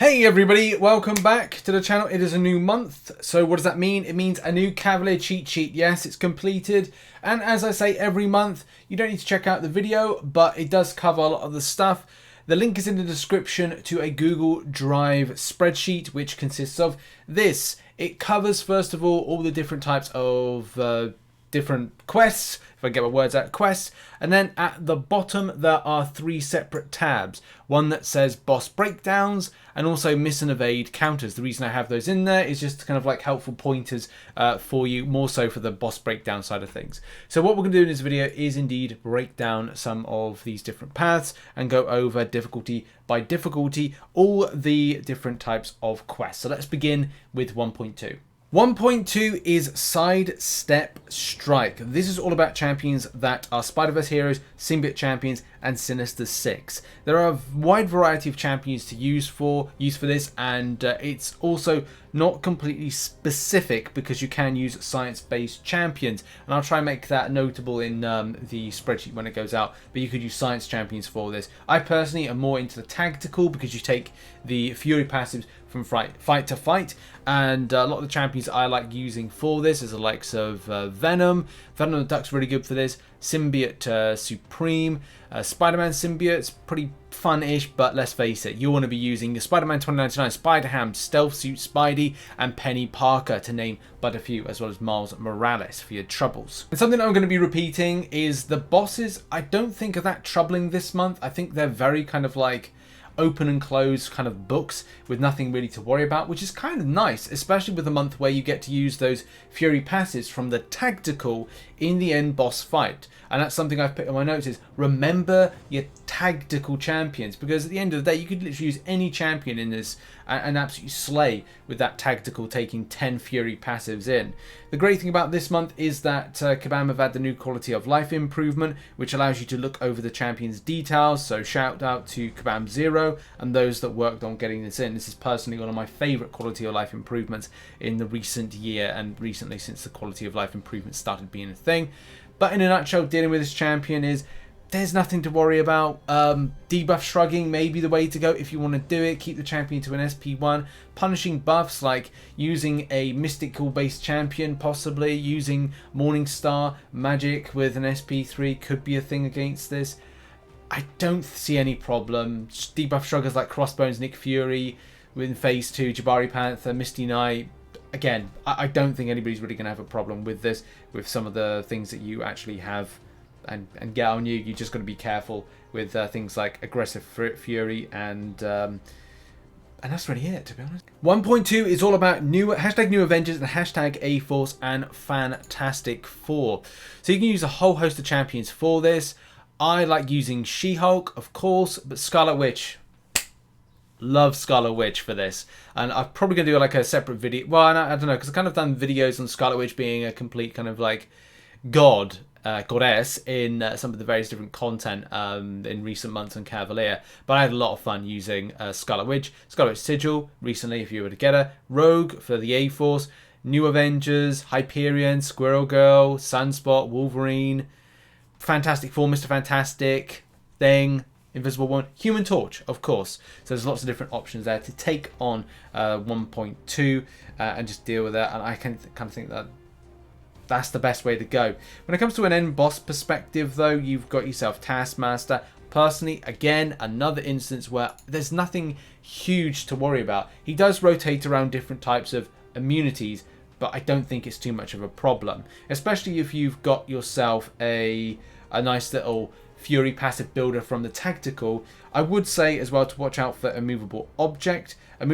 Hey everybody, welcome back to the channel. It is a new month, so what does that mean? It means a new Cavalier cheat sheet. Yes, it's completed, and as I say every month, you don't need to check out the video, but it does cover a lot of the stuff. The link is in the description to a Google Drive spreadsheet, which consists of this. It covers, first of all the different types of different quests, if I get my words out, quests, and then at the bottom there are three separate tabs. One that says boss breakdowns and also miss and evade counters. The reason I have those in there is just kind of like helpful pointers for you, more so for the boss breakdown side of things. So what we're going to do in this video is indeed break down some of these different paths and go over difficulty by difficulty, all the different types of quests. So let's begin with 1.2. 1.2 is Sidestep Strike. This is all about champions that are Spider-Verse heroes, Symbiote champions, and Sinister Six. There are a wide variety of champions to use for this, and it's also not completely specific because you can use science-based champions, and I'll try and make that notable in the spreadsheet when it goes out, but you could use science champions for this. I personally am more into the tactical because you take the Fury passives from fight to fight, and a lot of the champions I like using for this is the likes of Venom the Duck's really good for this, Symbiote Supreme, Spider-Man Symbiote's pretty fun-ish, but let's face it, you want to be using your Spider-Man 2099, Spider-Ham, Stealth Suit Spidey, and Penny Parker, to name but a few, as well as Miles Morales for your troubles. And something I'm going to be repeating is the bosses I don't think are that troubling this month. I think they're very kind of like open and closed kind of books with nothing really to worry about, which is kind of nice, especially with a month where you get to use those Fury passes from the tactical in the end boss fight. And that's something I've put in my notes is remember your tactical champions, because at the end of the day you could literally use any champion in this and absolutely slay with that tactical, taking 10 Fury passives in. The great thing about this month is that Kabam have had the new quality of life improvement, which allows you to look over the champion's details. So shout out to Kabam Zero and those that worked on getting this in. This is personally one of my favourite quality of life improvements in the recent year, and recently since the quality of life improvement started being a thing. But in a nutshell, dealing with this champion is there's nothing to worry about. Debuff shrugging may be the way to go if you want to do it. Keep the champion to an SP1. Punishing buffs like using a mystical based champion, possibly using Morningstar Magic with an SP3 could be a thing against this. I don't see any problem. Debuff shruggers like Crossbones, Nick Fury in Phase 2, Jabari Panther, Misty Knight. Again, I don't think anybody's really going to have a problem with this, with some of the things that you actually have and get on you. You just got to be careful with things like Aggressive Fury and that's really it, to be honest. 1.2 is all about new Avengers and hashtag A-Force and Fantastic Four. So you can use a whole host of champions for this. I like using She-Hulk, of course, but Scarlet Witch. Love Scarlet Witch for this, and I'm probably gonna do like a separate video. Well, I don't know, because I've kind of done videos on Scarlet Witch being a complete kind of like goddess in some of the various different content in recent months on Cavalier. But I had a lot of fun using Scarlet Witch Sigil recently, if you were to get her. Rogue for the A-Force, New Avengers, Hyperion, Squirrel Girl, Sunspot, Wolverine, Fantastic Four, Mr. Fantastic, Thing, Invisible Woman, Human Torch, of course. So there's lots of different options there to take on 1.2 and just deal with that. And I kind of think that that's the best way to go. When it comes to an end boss perspective, though, you've got yourself Taskmaster. Personally, again, another instance where there's nothing huge to worry about. He does rotate around different types of immunities, but I don't think it's too much of a problem, especially if you've got yourself a nice little Fury passive builder from the tactical. I would say as well to watch out for Immovable Object and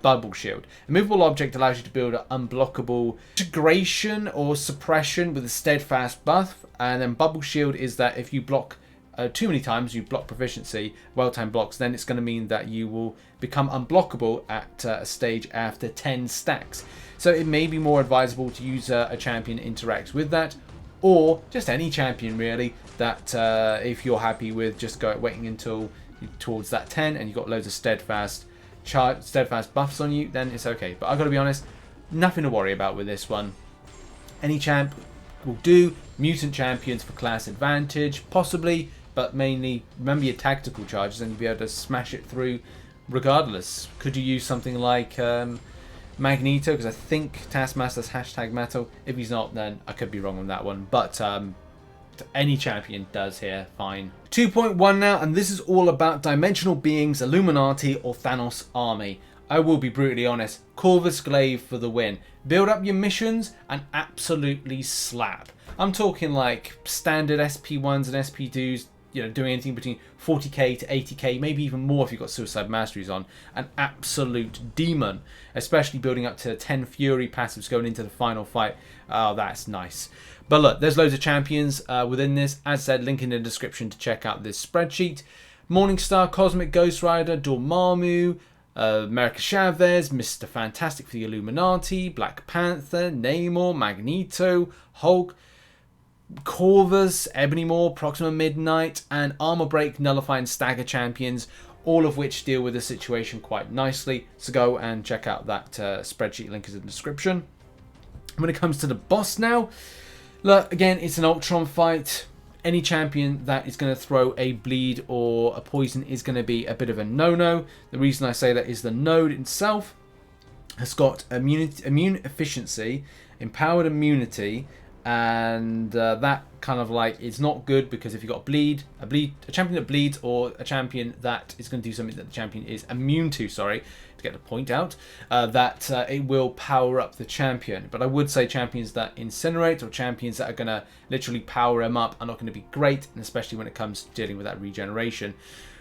Bubble Shield. Immovable Object allows you to build an unblockable integration or suppression with a steadfast buff, and then Bubble Shield is that if you block too many times, you block proficiency, well-timed blocks, then it's going to mean that you will become unblockable at a stage after 10 stacks. So it may be more advisable to use a champion interacts with that, or just any champion really, that if you're happy with just waiting until towards that 10 and you've got loads of steadfast buffs on you, then it's okay. But I've got to be honest, nothing to worry about with this one. Any champ will do. Mutant champions for class advantage, possibly but mainly remember your tactical charges and you'll be able to smash it through regardless. Could you use something like Magneto? Because I think Taskmaster's hashtag metal. If he's not, then I could be wrong on that one. But any champion does here, fine. 2.1 now, and this is all about Dimensional Beings, Illuminati, or Thanos Army. I will be brutally honest, Corvus Glaive for the win. Build up your missions and absolutely slap. I'm talking like standard SP1s and SP2s, you know, doing anything between 40k to 80k, maybe even more if you've got Suicide Masteries on. An absolute demon, especially building up to 10 Fury passives going into the final fight. Oh, that's nice. But look, there's loads of champions within this. As said, link in the description to check out this spreadsheet. Morningstar, Cosmic Ghost Rider, Dormammu, America Chavez, Mr. Fantastic for the Illuminati, Black Panther, Namor, Magneto, Hulk, Corvus, Ebony Maw, Proxima Midnight, and Armor Break, Nullify, and Stagger champions, all of which deal with the situation quite nicely. So go and check out that spreadsheet, link is in the description. When it comes to the boss now, look, again, it's an Ultron fight. Any champion that is going to throw a bleed or a poison is going to be a bit of a no-no. The reason I say that is the node itself has got immune efficiency, empowered immunity, and that kind of like it's not good because if you've got a champion that bleeds or a champion that is going to do something that the champion is immune to, sorry, to get the point out, that it will power up the champion. But I would say champions that incinerate or champions that are going to literally power him up are not going to be great, and especially when it comes to dealing with that regeneration.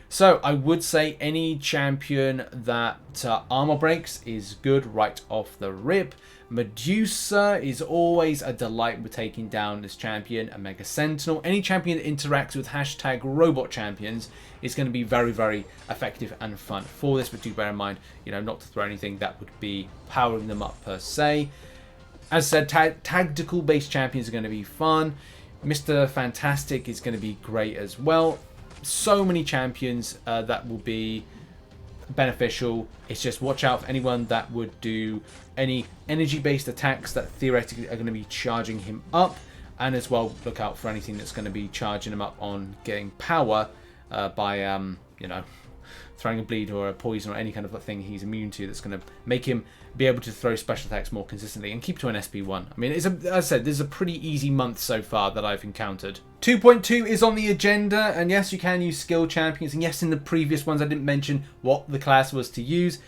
So I would say any champion that armor breaks is good right off the rip. Medusa is always a delight with taking down this champion. A Mega Sentinel, any champion that interacts with hashtag robot champions is going to be very, very effective and fun for this. But do bear in mind, you know, not to throw anything that would be powering them up per se. As I said, tactical based champions are going to be fun. Mr. Fantastic is going to be great as well. So many champions that will be beneficial. It's just watch out for anyone that would do any energy based attacks that theoretically are going to be charging him up, and as well look out for anything that's going to be charging him up on getting power by you know, throwing a bleed or a poison or any kind of thing he's immune to that's going to make him be able to throw special attacks more consistently and keep to an SP1. I mean, as I said, this is a pretty easy month so far that I've encountered. 2.2 is on the agenda, and yes, you can use skill champions, and yes, in the previous ones I didn't mention what the class was to use.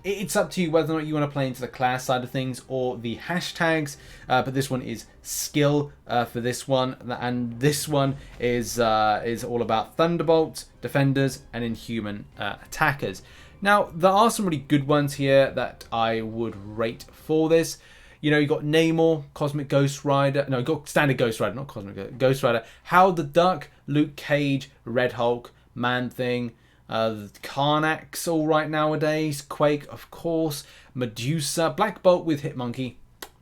It's up to you whether or not you want to play into the class side of things or the hashtags, but this one is skill for this one, and this one is all about Thunderbolts, Defenders, and Inhuman attackers. Now, there are some really good ones here that I would rate for this. You know, you got Namor, Cosmic Ghost Rider. No, you got Standard Ghost Rider, not Cosmic Ghost Rider. Howard the Duck, Luke Cage, Red Hulk, Man-Thing, Karnak's all right nowadays. Quake, of course. Medusa, Black Bolt with Hitmonkey.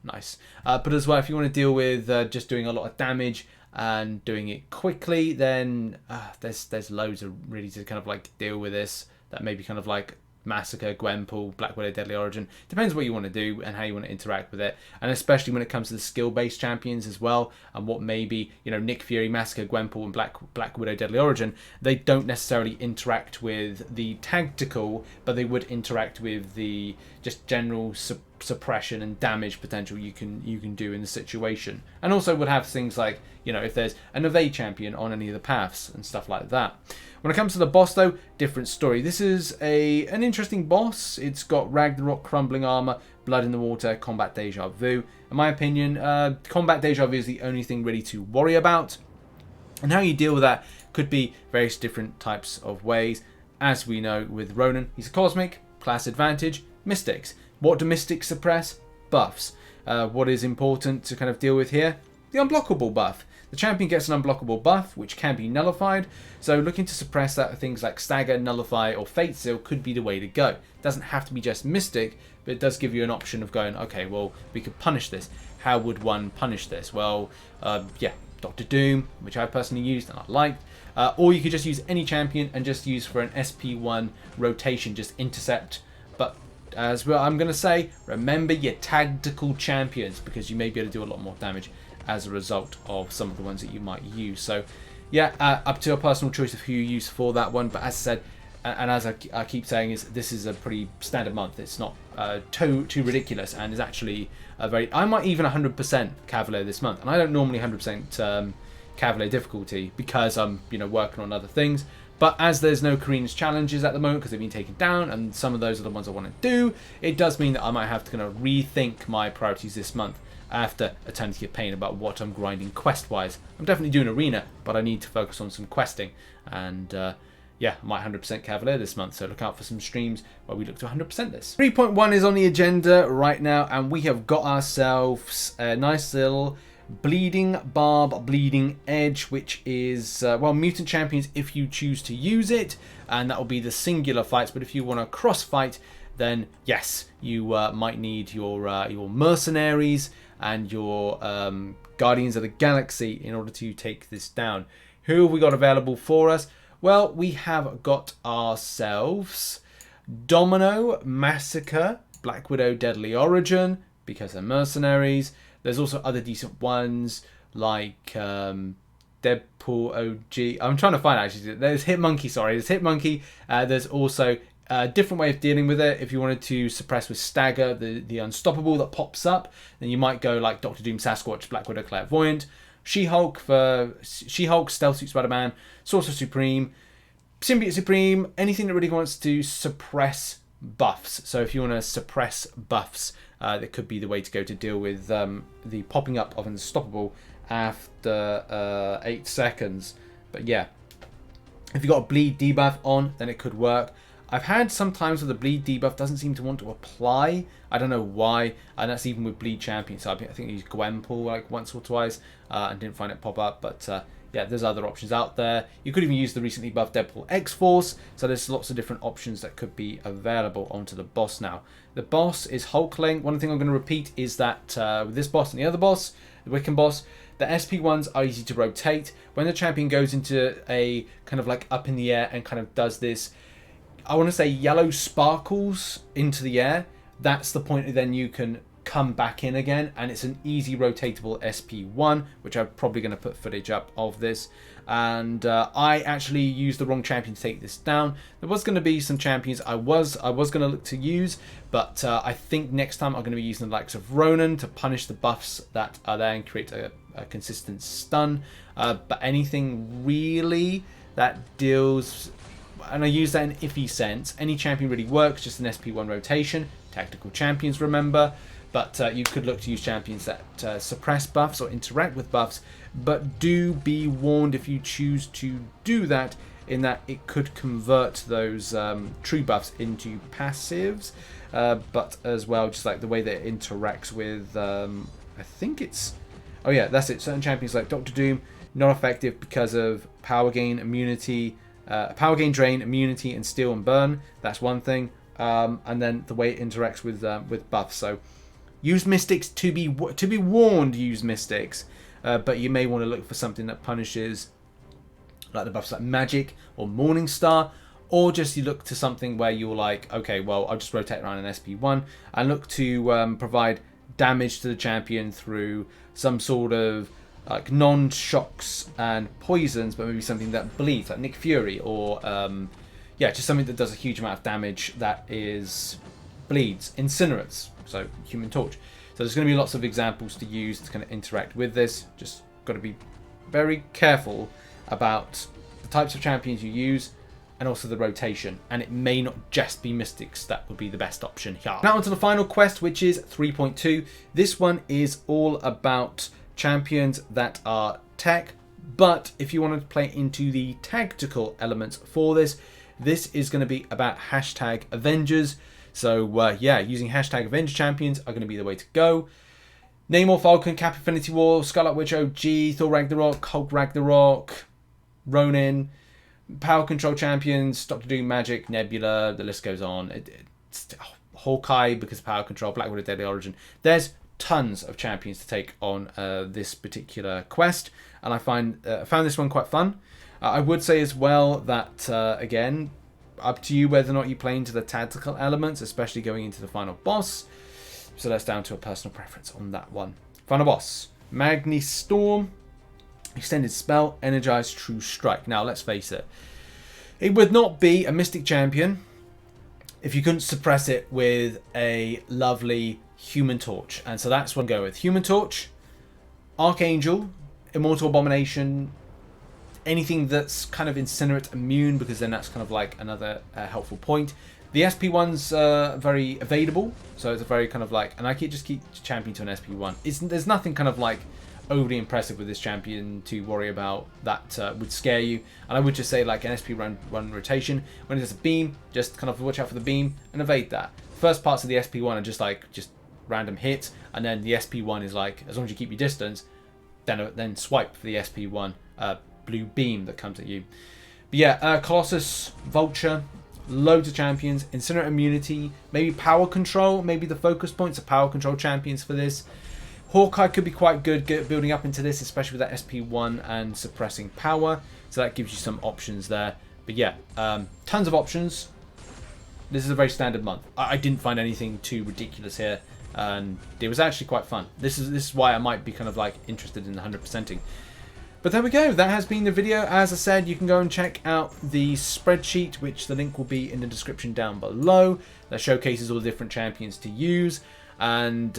Nice. But as well, if you want to deal with just doing a lot of damage and doing it quickly, then there's loads of really to kind of like deal with this. That maybe kind of like Massacre, Gwenpool, Black Widow, Deadly Origin. Depends what you want to do and how you want to interact with it. And especially when it comes to the skill-based champions as well, and what maybe, you know, Nick Fury, Massacre, Gwenpool, and Black Widow, Deadly Origin, they don't necessarily interact with the tactical, but they would interact with the just general suppression and damage potential you can do in the situation. And also would have things like, you know, if there's an evade champion on any of the paths and stuff like that. When it comes to the boss though, different story. This is an interesting boss. It's got Ragnarok, Crumbling Armor, Blood in the Water, Combat Deja Vu. In my opinion, Combat Deja Vu is the only thing really to worry about. And how you deal with that could be various different types of ways. As we know with Ronan, he's a Cosmic, class advantage, Mystics. What do Mystics suppress? Buffs. What is important to kind of deal with here? The unblockable buff. The champion gets an unblockable buff, which can be nullified, so looking to suppress that, things like Stagger, Nullify, or Fate Seal could be the way to go. It doesn't have to be just Mystic, but it does give you an option of going, okay, well, we could punish this. How would one punish this? Well, yeah, Doctor Doom, which I personally used and I liked, or you could just use any champion and just use for an SP1 rotation, just intercept. But as well, I'm going to say, remember your tactical champions, because you may be able to do a lot more damage as a result of some of the ones that you might use. So yeah, up to a personal choice of who you use for that one. But as I said, and as I keep saying, is this is a pretty standard month. It's not too ridiculous, and is actually a very. I might even 100% Cavalier this month, and I don't normally 100% Cavalier difficulty because I'm working on other things. But as there's no Karina's challenges at the moment because they've been taken down, and some of those are the ones I want to do, it does mean that I might have to kind of rethink my priorities this month after Eternity of Pain about what I'm grinding quest-wise. I'm definitely doing Arena, but I need to focus on some questing. And yeah, I might 100% Cavalier this month, so look out for some streams where we look to 100% this. 3.1 is on the agenda right now, and we have got ourselves a nice little Bleeding Barb, Bleeding Edge, which is, well, Mutant Champions if you choose to use it, and that will be the singular fights. But if you want to cross fight, then yes, you might need your mercenaries and your Guardians of the Galaxy in order to take this down. Who have we got available for us? Well, we have got ourselves Domino, Massacre, Black Widow, Deadly Origin, because they're mercenaries. There's also other decent ones like Deadpool OG. I'm trying to find actually. There's Hitmonkey, sorry. There's Hitmonkey. There's also a different way of dealing with it. If you wanted to suppress with Stagger, the Unstoppable that pops up, then you might go like Doctor Doom, Sasquatch, Black Widow, Clairvoyant. She-Hulk for She-Hulk, Stealth Suit Spider-Man, Sorcerer Supreme, Symbiote Supreme, anything that really wants to suppress buffs. So if you want to suppress buffs, that could be the way to go to deal with the popping up of Unstoppable after 8 seconds. But yeah, if you've got a bleed debuff on, then it could work. I've had some times where the bleed debuff doesn't seem to want to apply. I don't know why, and that's even with bleed champions. So I think I used Gwenpool like once or twice and didn't find it pop up. But yeah, there's other options out there. You could even use the recently buffed Deadpool X-Force. So there's lots of different options that could be available onto the boss now. The boss is Hulkling. One thing I'm going to repeat is that with this boss and the other boss, the Wiccan boss, the SP1s are easy to rotate. When the champion goes into a kind of like up in the air and kind of does this, I want to say yellow sparkles into the air, that's the point that then you can come back in again, and it's an easy rotatable SP1, which I'm probably going to put footage up of this. And I actually used the wrong champion to take this down. There was going to be some champions I was going to look to use, but I think next time I'm going to be using the likes of Ronan to punish the buffs that are there and create a consistent stun. But anything really that deals, and I use that in iffy sense, any champion really works, just an SP1 rotation. Tactical champions, remember. But you could look to use champions that suppress buffs or interact with buffs. But do be warned if you choose to do that, in that it could convert those true buffs into passives. But as well, just like the way that it interacts with, I think it's, oh yeah, that's it. Certain champions like Doctor Doom, not effective because of power gain, immunity, power gain, drain, immunity, and steal and burn. That's one thing. And then the way it interacts with buffs. So use Mystics to be warned. Use Mystics, but you may want to look for something that punishes, like the buffs like Magic or Morningstar, or just you look to something where you're like, okay, well, I'll just rotate around an SP1 and look to provide damage to the champion through some sort of like non-shocks and poisons, but maybe something that bleeds, like Nick Fury, or yeah, just something that does a huge amount of damage that is bleeds, incinerates, so Human Torch. So there's going to be lots of examples to use to kind of interact with this. Just got to be very careful about the types of champions you use and also the rotation. And it may not just be Mystics that would be the best option here. Now onto the final quest, which is 3.2. This one is all about champions that are tech, but if you want to play into the tactical elements for this, this is going to be about hashtag Avengers. So yeah, using hashtag Avenger champions are going to be the way to go. Namor, Falcon, Cap Infinity War, Scarlet Witch OG, Thor Ragnarok, Hulk Ragnarok, Ronin, Power Control champions, Doctor Doom, Magic, Nebula, the list goes on. Hawkeye because of Power Control, Black Widow, Deadly Origin. There's tons of champions to take on this particular quest, and I found this one quite fun. I would say as well that, again, up to you whether or not you play into the tactical elements, especially going into the final boss. So that's down to a personal preference on that one. Final boss, Magni Storm. Extended spell, energized true strike. Now let's face it, it would not be a Mystic Champion if you couldn't suppress it with a lovely Human Torch. And so that's what I'm going with. Human Torch, Archangel, Immortal Abomination, anything that's kind of Incinerate immune, because then that's kind of like another helpful point. The SP1's very evadable, so it's a very kind of like, and I just keep championing to an SP1. There's nothing kind of like overly impressive with this champion to worry about that would scare you. And I would just say like an SP1 rotation, when it does a beam, just kind of watch out for the beam and evade that. First parts of the SP1 are just random hits, and then the SP1 is like, as long as you keep your distance, then swipe for the SP1 blue beam that comes at you. But yeah, Colossus, Vulture, loads of champions, Incinerate immunity, maybe power control, maybe the focus points are power control champions for this. Hawkeye could be quite good building up into this, especially with that SP1 and suppressing power. So that gives you some options there. But yeah, tons of options. This is a very standard month. I didn't find anything too ridiculous here, and it was actually quite fun. This is why I might be kind of like interested in 100%ing. But there we go. That has been the video. As I said, you can go and check out the spreadsheet, which the link will be in the description down below. That showcases all the different champions to use. And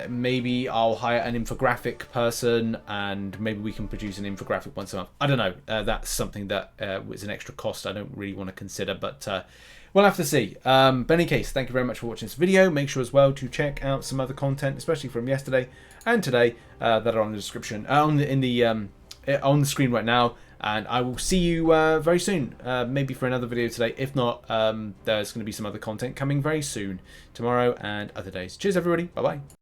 maybe I'll hire an infographic person, and maybe we can produce an infographic once a month. I don't know. That's something that is an extra cost I don't really want to consider, but we'll have to see. But in any case, thank you very much for watching this video. Make sure as well to check out some other content, especially from yesterday and today, that are on the description, on the screen right now. And I will see you very soon, maybe for another video today. If not, there's going to be some other content coming very soon, tomorrow and other days. Cheers, everybody. Bye-bye.